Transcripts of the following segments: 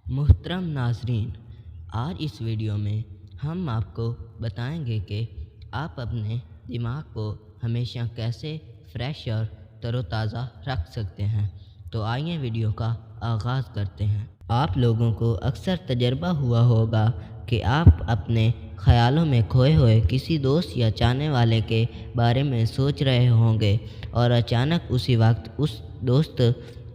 मुहतरम नाज़रीन, आज इस वीडियो में हम आपको बताएंगे कि आप अपने दिमाग को हमेशा कैसे फ्रेश और तरोताज़ा रख सकते हैं। तो आइए वीडियो का आगाज़ करते हैं। आप लोगों को अक्सर तजर्बा हुआ होगा कि आप अपने ख़यालों में खोए हुए किसी दोस्त या चाहने वाले के बारे में सोच रहे होंगे और अचानक उसी वक्त उस दोस्त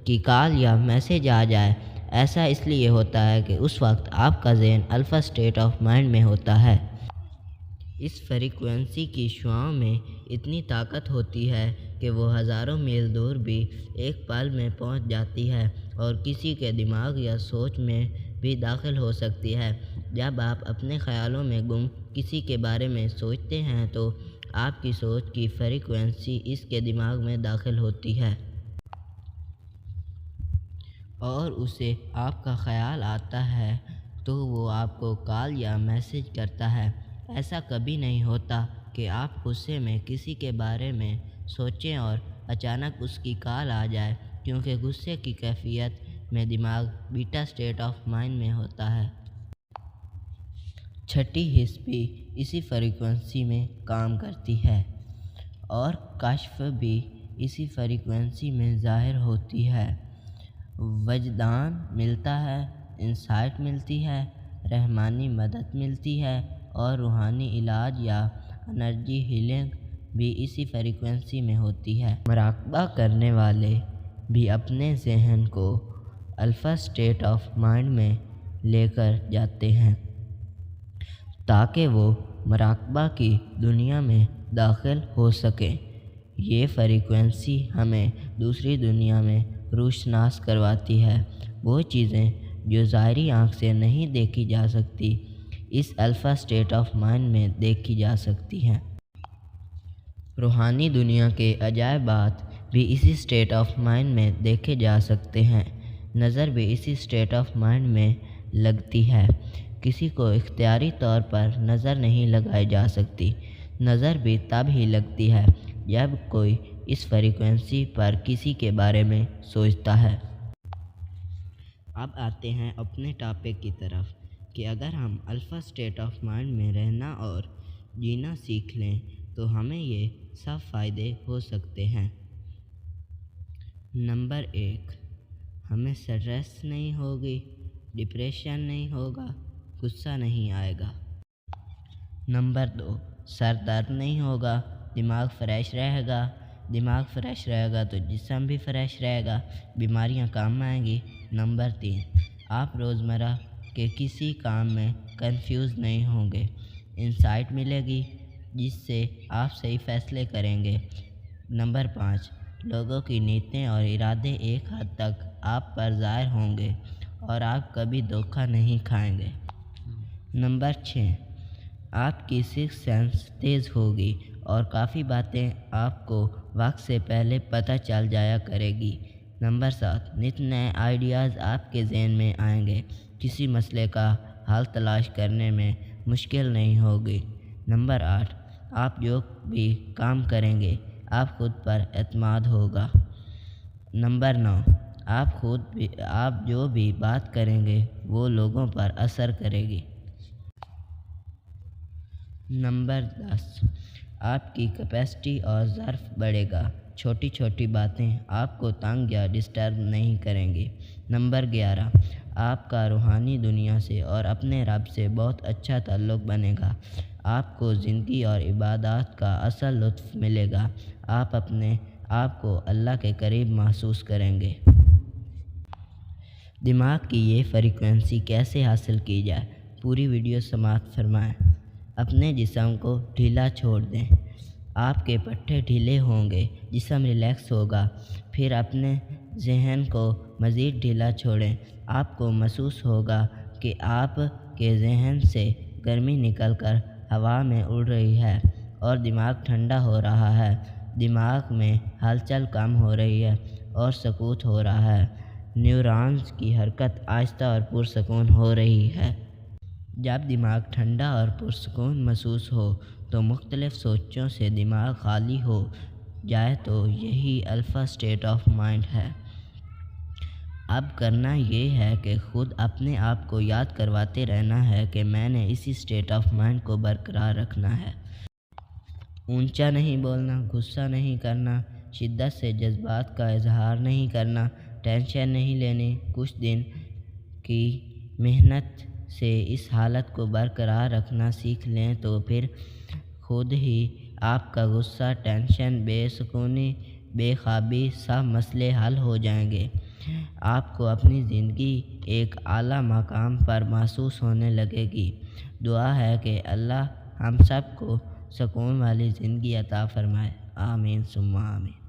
की कॉल या मैसेज आ जाए। ऐसा इसलिए होता है कि उस वक्त आपका ज़हन अल्फ़ा स्टेट ऑफ माइंड में होता है। इस फ्रीक्वेंसी की शुआओं में इतनी ताकत होती है कि वो हज़ारों मील दूर भी एक पल में पहुंच जाती है और किसी के दिमाग या सोच में भी दाखिल हो सकती है। जब आप अपने ख़यालों में गुम किसी के बारे में सोचते हैं तो आपकी सोच की फ्रीक्वेंसी इसके दिमाग में दाखिल होती है और उसे आपका ख़याल आता है तो वो आपको कॉल या मैसेज करता है। ऐसा कभी नहीं होता कि आप गुस्से में किसी के बारे में सोचें और अचानक उसकी कॉल आ जाए, क्योंकि गुस्से की कैफियत में दिमाग बीटा स्टेट ऑफ माइंड में होता है। छठी हिस्स भी इसी फ्रीक्वेंसी में काम करती है और कश्फ भी इसी फ्रीक्वेंसी में ज़ाहिर होती है। वजदान मिलता है, इंसाइट मिलती है, रहमानी मदद मिलती है और रूहानी इलाज या एनर्जी हीलिंग भी इसी फ्रीक्वेंसी में होती है। मुराक़बा करने वाले भी अपने ज़हन को अल्फ़ा स्टेट ऑफ माइंड में लेकर जाते हैं ताकि वो मुराक़बा की दुनिया में दाखिल हो सकें। ये फ्रीक्वेंसी हमें दूसरी दुनिया में रोशनास करवाती है। वो चीज़ें जो ज़ाहिरी आँख से नहीं देखी जा सकती, इस अल्फ़ा स्टेट ऑफ माइंड में देखी जा सकती हैं। रूहानी दुनिया के अजायबात भी इसी स्टेट ऑफ माइंड में देखे जा सकते हैं। नज़र भी इसी स्टेट ऑफ माइंड में लगती है। किसी को इख्तियारी तौर पर नज़र नहीं लगाई जा सकती। नज़र भी तब ही लगती है जब कोई इस फ्रीक्वेंसी पर किसी के बारे में सोचता है। अब आते हैं अपने टॉपिक की तरफ कि अगर हम अल्फ़ा स्टेट ऑफ माइंड में रहना और जीना सीख लें तो हमें ये सब फ़ायदे हो सकते हैं। नंबर 1, हमें स्ट्रेस नहीं होगी, डिप्रेशन नहीं होगा, गुस्सा नहीं आएगा। नंबर 2, सर दर्द नहीं होगा, दिमाग फ्रेश रहेगा। दिमाग फ्रेश रहेगा तो जिस्म भी फ्रेश रहेगा, बीमारियां काम आएंगी। नंबर 3, आप रोज़मर्रा के किसी काम में कंफ्यूज नहीं होंगे, इंसाइट मिलेगी जिससे आप सही फ़ैसले करेंगे। नंबर 5, लोगों की नीयतें और इरादे एक हद तक आप पर ज़ाहिर होंगे और आप कभी धोखा नहीं खाएंगे। नंबर 6, आपकी सिक्स सेंस तेज़ होगी और काफ़ी बातें आपको वक्त से पहले पता चल जाया करेगी। नंबर 7, नित नए आइडियाज़ आपके ज़हन में आएंगे, किसी मसले का हल तलाश करने में मुश्किल नहीं होगी। नंबर 8, आप जो भी काम करेंगे आप खुद पर एतमाद होगा। नंबर 9, आप जो भी बात करेंगे वो लोगों पर असर करेगी। नंबर 10, आपकी कैपेसिटी और ज़र्फ़ बढ़ेगा, छोटी छोटी बातें आपको तंग या डिस्टर्ब नहीं करेंगी। नंबर 11, आपका रूहानी दुनिया से और अपने रब से बहुत अच्छा ताल्लुक़ बनेगा। आपको ज़िंदगी और इबादत का असल लुत्फ़ मिलेगा। आप अपने आप को अल्लाह के करीब महसूस करेंगे। दिमाग की ये फ्रीक्वेंसी कैसे हासिल की जाए, पूरी वीडियो समाप्त फरमाएं। अपने जिस्म को ढीला छोड़ दें, आपके पट्टे ढीले होंगे, जिस्म रिलैक्स होगा। फिर अपने ज़हन को मज़ीद ढीला छोड़ें। आपको महसूस होगा कि आपके ज़हन से गर्मी निकलकर हवा में उड़ रही है और दिमाग ठंडा हो रहा है। दिमाग में हलचल कम हो रही है और सुकून हो रहा है। न्यूरॉन्स की हरकत आहिस्ता और पुरसुकून हो रही है। जब दिमाग ठंडा और पुरसुकून महसूस हो तो मुख्तलिफ़ सोचों से दिमाग खाली हो जाए तो यही अल्फ़ा स्टेट ऑफ माइंड है। اب کرنا یہ ہے کہ خود اپنے آپ کو یاد کرواتے رہنا ہے کہ میں نے اسی اسٹیٹ آف مائنڈ کو برقرار رکھنا ہے۔ اونچا نہیں بولنا، غصہ نہیں کرنا، شدت سے جذبات کا اظہار نہیں کرنا، ٹینشن نہیں لینی۔ کچھ دن کی محنت سے اس حالت کو برقرار رکھنا سیکھ لیں تو پھر خود ہی آپ کا غصہ، ٹینشن، بے سکونی، بے خوابی سب مسئلے حل ہو جائیں گے۔ آپ کو اپنی زندگی ایک اعلیٰ مقام پر محسوس ہونے لگے گی۔ دعا ہے کہ اللہ ہم سب کو سکون والی زندگی عطا فرمائے۔ آمین ثم آمین۔